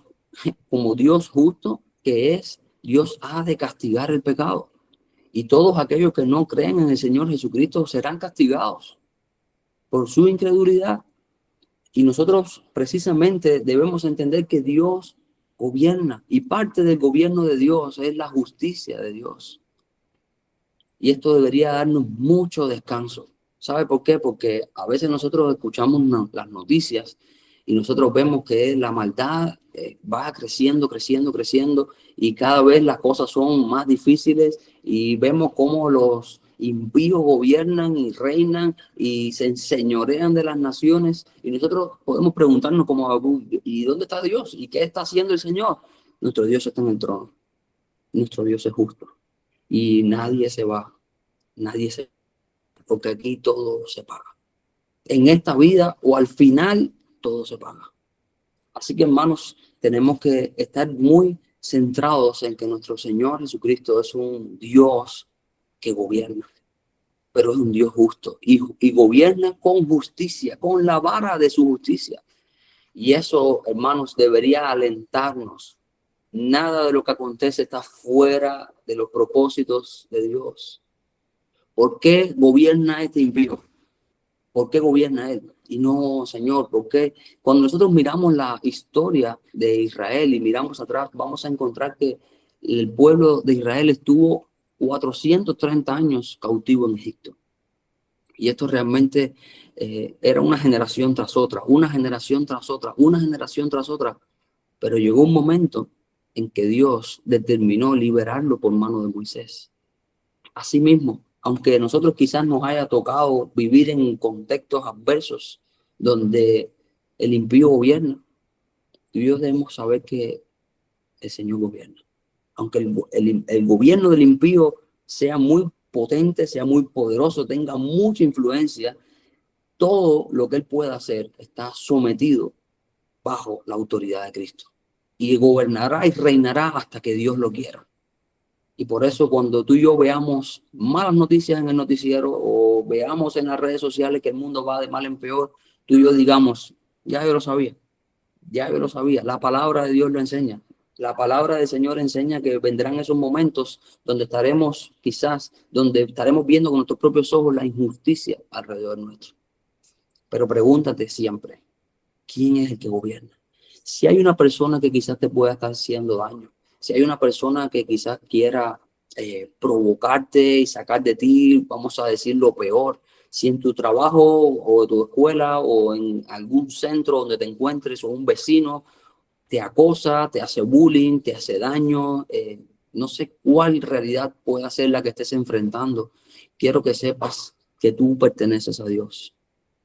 como Dios justo que es, Dios ha de castigar el pecado. Y todos aquellos que no creen en el Señor Jesucristo serán castigados por su incredulidad. Y nosotros precisamente debemos entender que Dios gobierna y parte del gobierno de Dios es la justicia de Dios. Y esto debería darnos mucho descanso. ¿Sabe por qué? Porque a veces nosotros escuchamos las noticias y nosotros vemos que la maldad va creciendo, creciendo, creciendo y cada vez las cosas son más difíciles y vemos cómo los impíos gobiernan y reinan y se enseñorean de las naciones y nosotros podemos preguntarnos como, ¿y dónde está Dios? ¿Y qué está haciendo el Señor? Nuestro Dios está en el trono. Nuestro Dios es justo. Y nadie se va, porque aquí todo se paga. En esta vida o al final, todo se paga. Así que, hermanos, tenemos que estar muy centrados en que nuestro Señor Jesucristo es un Dios que gobierna, pero es un Dios justo y gobierna con justicia, con la vara de su justicia. Y eso, hermanos, debería alentarnos. Nada de lo que acontece está fuera de los propósitos de Dios. ¿Por qué gobierna este impío? ¿Por qué gobierna él? Y no, Señor, ¿por qué? Cuando nosotros miramos la historia de Israel y miramos atrás, vamos a encontrar que el pueblo de Israel estuvo 430 años cautivo en Egipto. Y esto realmente era una generación tras otra, una generación tras otra, una generación tras otra. Pero llegó un momento en que Dios determinó liberarlo por mano de Moisés. Asimismo, aunque nosotros quizás nos haya tocado vivir en contextos adversos donde el impío gobierna, tú y yo debemos saber que el Señor gobierna. Aunque el gobierno del impío sea muy potente, sea muy poderoso, tenga mucha influencia, todo lo que él pueda hacer está sometido bajo la autoridad de Cristo. Y gobernará y reinará hasta que Dios lo quiera. Y por eso cuando tú y yo veamos malas noticias en el noticiero o veamos en las redes sociales que el mundo va de mal en peor, tú y yo digamos, ya yo lo sabía, ya yo lo sabía. La palabra de Dios lo enseña. La palabra del Señor enseña que vendrán esos momentos donde estaremos quizás, donde estaremos viendo con nuestros propios ojos la injusticia alrededor nuestro. Pero pregúntate siempre, ¿quién es el que gobierna? Si hay una persona que quizás te pueda estar haciendo daño, si hay una persona que quizás quiera provocarte y sacar de ti, vamos a decir, lo peor, Si en tu trabajo o tu escuela o en algún centro donde te encuentres o un vecino te acosa, te hace bullying, te hace daño, no sé cuál realidad pueda ser la que estés enfrentando. Quiero que sepas que tú perteneces a Dios.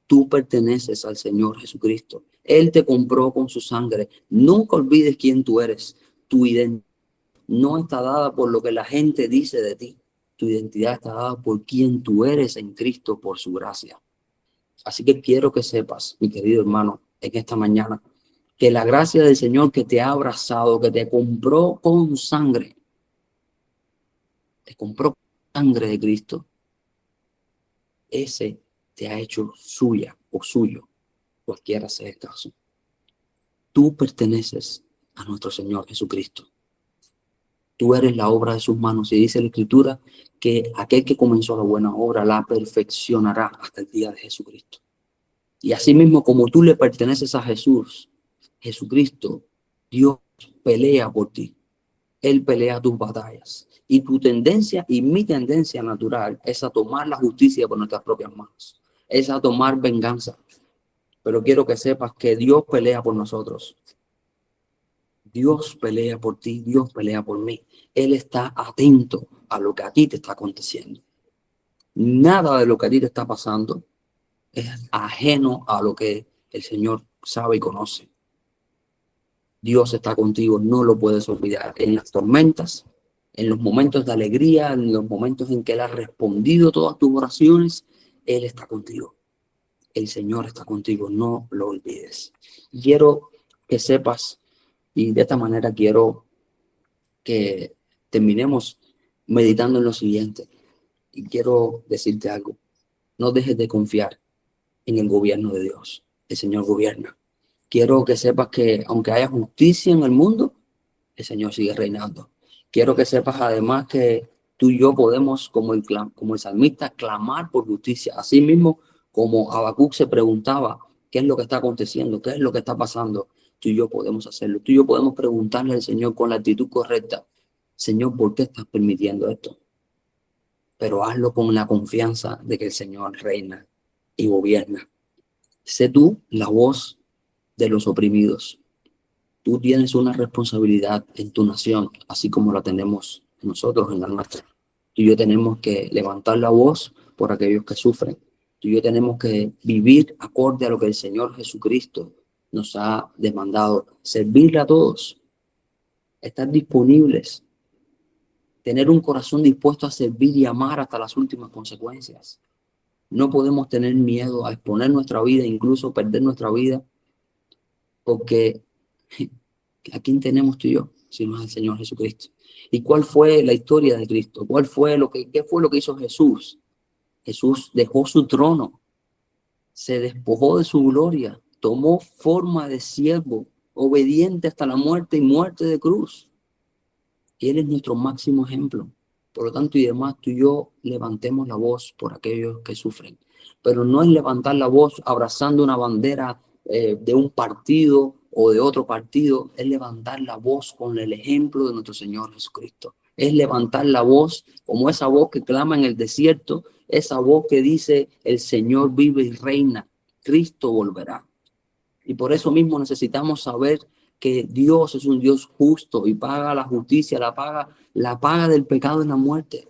Tú perteneces al Señor Jesucristo. Él te compró con su sangre. Nunca olvides quién tú eres. Tu identidad no está dada por lo que la gente dice de ti. Tu identidad está dada por quién tú eres en Cristo, por su gracia. Así que quiero que sepas, mi querido hermano, en esta mañana, que la gracia del Señor que te ha abrazado, que te compró con sangre, te compró con sangre de Cristo, ese te ha hecho suya o suyo, cualquiera sea el caso. Tú perteneces a nuestro Señor Jesucristo. Tú eres la obra de sus manos. Y dice la Escritura que aquel que comenzó la buena obra la perfeccionará hasta el día de Jesucristo. Y así mismo como tú le perteneces a Jesús, Jesucristo, Dios pelea por ti. Él pelea tus batallas. Y tu tendencia y mi tendencia natural es a tomar la justicia por nuestras propias manos. Es a tomar venganza. Pero quiero que sepas que Dios pelea por nosotros. Dios pelea por ti, Dios pelea por mí. Él está atento a lo que a ti te está aconteciendo. Nada de lo que a ti te está pasando es ajeno a lo que el Señor sabe y conoce. Dios está contigo, no lo puedes olvidar. En las tormentas, en los momentos de alegría, en los momentos en que Él ha respondido todas tus oraciones, Él está contigo. El Señor está contigo, no lo olvides. Quiero que sepas, y de esta manera quiero que terminemos meditando en lo siguiente. Y quiero decirte algo. No dejes de confiar en el gobierno de Dios. El Señor gobierna. Quiero que sepas que aunque haya justicia en el mundo, el Señor sigue reinando. Quiero que sepas además que tú y yo podemos, como el salmista, clamar por justicia. Así mismo, como Habacuc se preguntaba, ¿qué es lo que está aconteciendo? ¿Qué es lo que está pasando? Tú y yo podemos hacerlo. Tú y yo podemos preguntarle al Señor con la actitud correcta. Señor, ¿por qué estás permitiendo esto? Pero hazlo con la confianza de que el Señor reina y gobierna. Sé tú la voz de los oprimidos. Tú tienes una responsabilidad en tu nación, así como la tenemos nosotros en la nuestra. Tú y yo tenemos que levantar la voz por aquellos que sufren. Tú y yo tenemos que vivir acorde a lo que el Señor Jesucristo nos ha demandado. Servirle a todos, estar disponibles, tener un corazón dispuesto a servir y amar hasta las últimas consecuencias. No podemos tener miedo a exponer nuestra vida, incluso perder nuestra vida, porque ¿a quién tenemos tú y yo? Si no es al Señor Jesucristo. ¿Y cuál fue la historia de Cristo? ¿Qué fue lo que hizo Jesús? Jesús dejó su trono, se despojó de su gloria, tomó forma de siervo, obediente hasta la muerte y muerte de cruz. Y Él es nuestro máximo ejemplo. Por lo tanto, y demás, tú y yo levantemos la voz por aquellos que sufren. Pero no es levantar la voz abrazando una bandera de un partido o de otro partido. Es levantar la voz con el ejemplo de nuestro Señor Jesucristo. Es levantar la voz como esa voz que clama en el desierto, esa voz que dice, el Señor vive y reina, Cristo volverá. Y por eso mismo necesitamos saber que Dios es un Dios justo y paga la justicia, la paga del pecado en la muerte.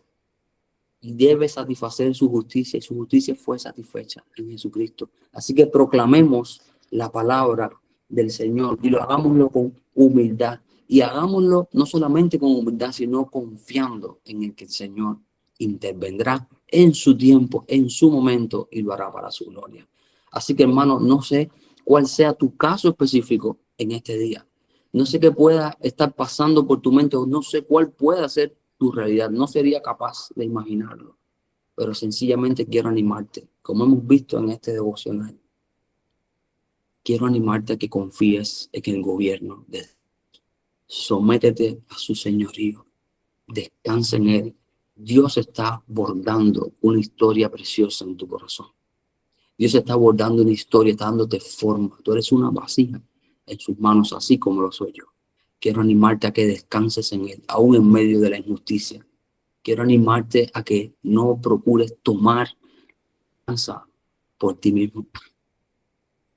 Y debe satisfacer su justicia, y su justicia fue satisfecha en Jesucristo. Así que proclamemos la palabra del Señor y lo hagámoslo con humildad. Y hagámoslo no solamente con humildad, sino confiando en el que el Señor intervendrá en su tiempo, en su momento, y lo hará para su gloria. Así que, hermano, no sé cuál sea tu caso específico en este día. No sé qué pueda estar pasando por tu mente, o no sé cuál pueda ser tu realidad. No sería capaz de imaginarlo, pero sencillamente quiero animarte, como hemos visto en este devocional. Quiero animarte a que confíes en el gobierno de Dios. Sométete a su señorío, descansa en Él. Dios está bordando una historia preciosa en tu corazón. Dios está bordando una historia, está dándote forma. Tú eres una vasija en sus manos, así como lo soy yo. Quiero animarte a que descanses en Él, aún en medio de la injusticia. Quiero animarte a que no procures tomar Descansa por ti mismo.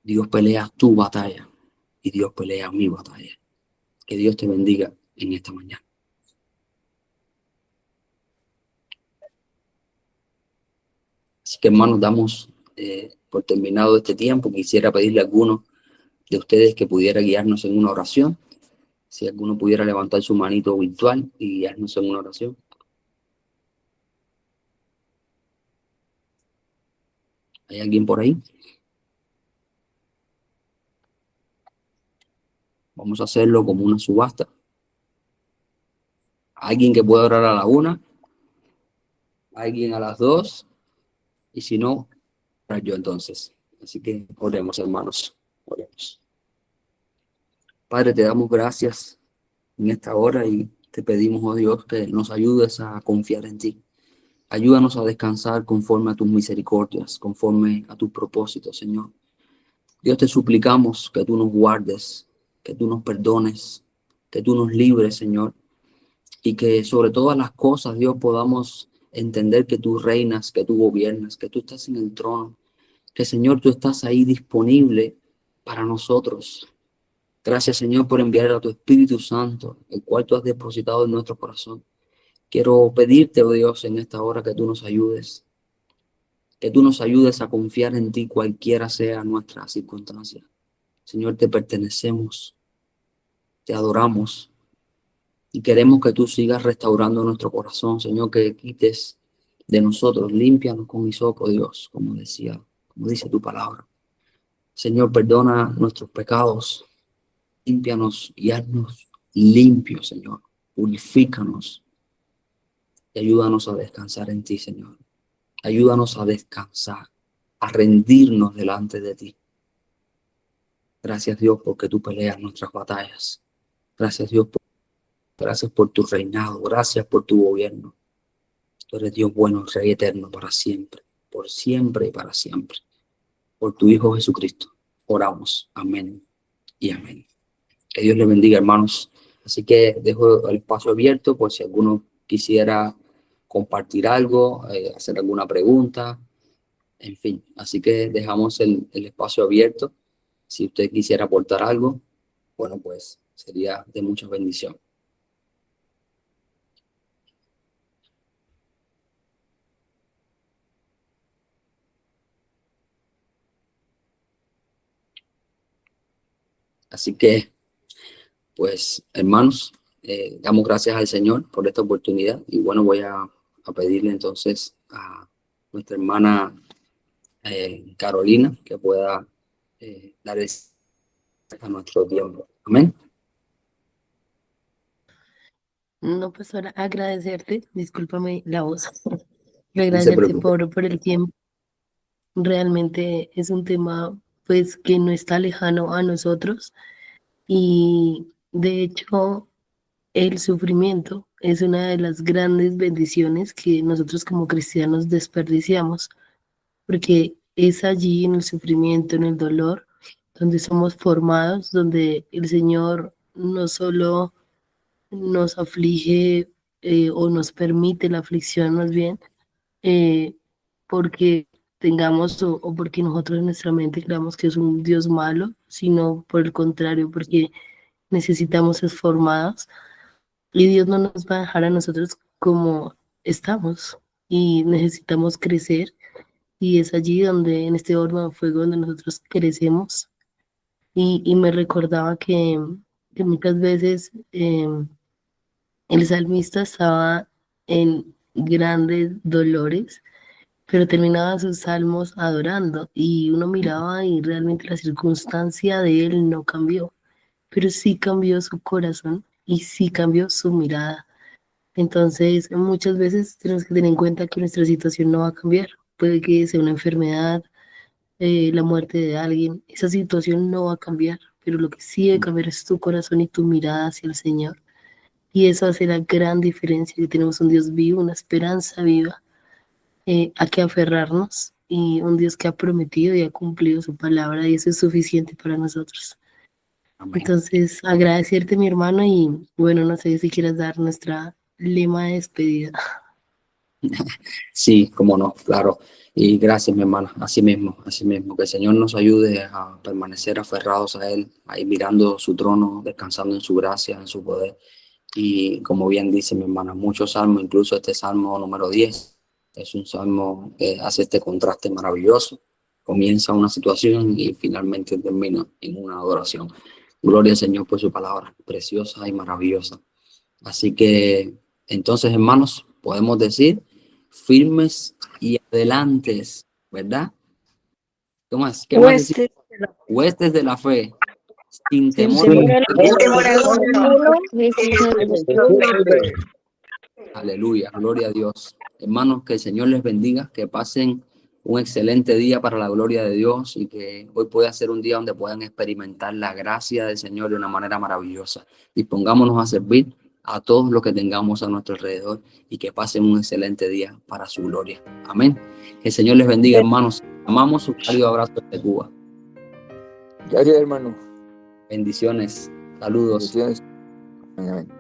Dios pelea tu batalla y Dios pelea mi batalla. Que Dios te bendiga en esta mañana. Así que, hermanos, damos por terminado este tiempo. Quisiera pedirle a alguno de ustedes que pudiera guiarnos en una oración. Si alguno pudiera levantar su manito virtual y guiarnos en una oración. ¿Hay alguien por ahí? Vamos a hacerlo como una subasta. Alguien que pueda orar a la 1, alguien a las 2, y si no, orar yo entonces. Así que oremos, hermanos. Oremos. Padre, te damos gracias en esta hora y te pedimos, oh Dios, que nos ayudes a confiar en ti. Ayúdanos a descansar conforme a tus misericordias, conforme a tus propósitos, Señor. Dios, te suplicamos que tú nos guardes, que tú nos perdones, que tú nos libres, Señor, y que sobre todas las cosas, Dios, podamos entender que tú reinas, que tú gobiernas, que tú estás en el trono, que, Señor, tú estás ahí disponible para nosotros. Gracias, Señor, por enviar a tu Espíritu Santo, el cual tú has depositado en nuestro corazón. Quiero pedirte, oh Dios, en esta hora que tú nos ayudes a confiar en ti cualquiera sea nuestra circunstancia. Señor, te pertenecemos, te adoramos y queremos que tú sigas restaurando nuestro corazón, Señor, que quites de nosotros, límpianos con hisopo, Dios, como dice tu palabra. Señor, perdona nuestros pecados, límpianos y haznos limpios, Señor, purifícanos y ayúdanos a descansar en ti, Señor. Ayúdanos a descansar, a rendirnos delante de ti. Gracias, Dios, porque tú peleas nuestras batallas. Gracias, Dios, gracias por tu reinado. Gracias por tu gobierno. Tú eres Dios bueno, Rey eterno, para siempre, por siempre y para siempre. Por tu Hijo Jesucristo, oramos. Amén y amén. Que Dios les bendiga, hermanos. Así que dejo el espacio abierto por si alguno quisiera compartir algo, hacer alguna pregunta, en fin. Así que dejamos el espacio abierto. Si usted quisiera aportar algo, bueno, pues sería de mucha bendición. Así que, pues, hermanos, damos gracias al Señor por esta oportunidad. Y bueno, voy a pedirle entonces a nuestra hermana Carolina que pueda dar a nuestro tiempo. Amén. No, pues ahora agradecerte, discúlpame la voz, No se agradecerte preocupe. por el tiempo. Realmente es un tema pues que no está lejano a nosotros y de hecho el sufrimiento es una de las grandes bendiciones que nosotros como cristianos desperdiciamos, porque es allí en el sufrimiento, en el dolor, donde somos formados, donde el Señor no solo nos aflige o nos permite la aflicción más bien, eh, porque tengamos o porque nosotros en nuestra mente creamos que es un Dios malo, sino por el contrario, porque necesitamos ser formados y Dios no nos va a dejar a nosotros como estamos y necesitamos crecer y es allí donde en este horno de fuego donde nosotros crecemos y me recordaba que muchas veces el salmista estaba en grandes dolores, pero terminaba sus salmos adorando y uno miraba y realmente la circunstancia de él no cambió, pero sí cambió su corazón y sí cambió su mirada. Entonces, muchas veces tenemos que tener en cuenta que nuestra situación no va a cambiar. Puede que sea una enfermedad, la muerte de alguien, esa situación no va a cambiar, pero lo que sí debe cambiar es tu corazón y tu mirada hacia el Señor. Y eso hace la gran diferencia, que tenemos un Dios vivo, una esperanza viva a que aferrarnos y un Dios que ha prometido y ha cumplido su palabra y eso es suficiente para nosotros. Amén. Entonces, agradecerte mi hermano y bueno, no sé si quieras dar nuestra lema de despedida. Sí, cómo no, claro. Y gracias, mi hermana. Así mismo, así mismo. Que el Señor nos ayude a permanecer aferrados a Él, ahí mirando su trono, descansando en su gracia, en su poder. Y como bien dice mi hermana, muchos salmos, incluso este salmo número 10, es un salmo que hace este contraste maravilloso. Comienza una situación y finalmente termina en una adoración. Gloria al Señor por su palabra, preciosa y maravillosa. Así que, entonces, hermanos, podemos decir firmes y adelantes, ¿verdad? ¿Qué más? ¿Qué más decir? Huestes, Huestes de la fe, sin sin temor. temor alguno, Aleluya, gloria a Dios. Hermanos, que el Señor les bendiga, que pasen un excelente día para la gloria de Dios y que hoy pueda ser un día donde puedan experimentar la gracia del Señor de una manera maravillosa. Dispongámonos a servir a todos los que tengamos a nuestro alrededor y que pasen un excelente día para su gloria. Amén. Que el Señor les bendiga, hermanos. Amamos un cálido abrazo desde Cuba. Gracias, hermano. Bendiciones. Saludos. Bendiciones. Amén.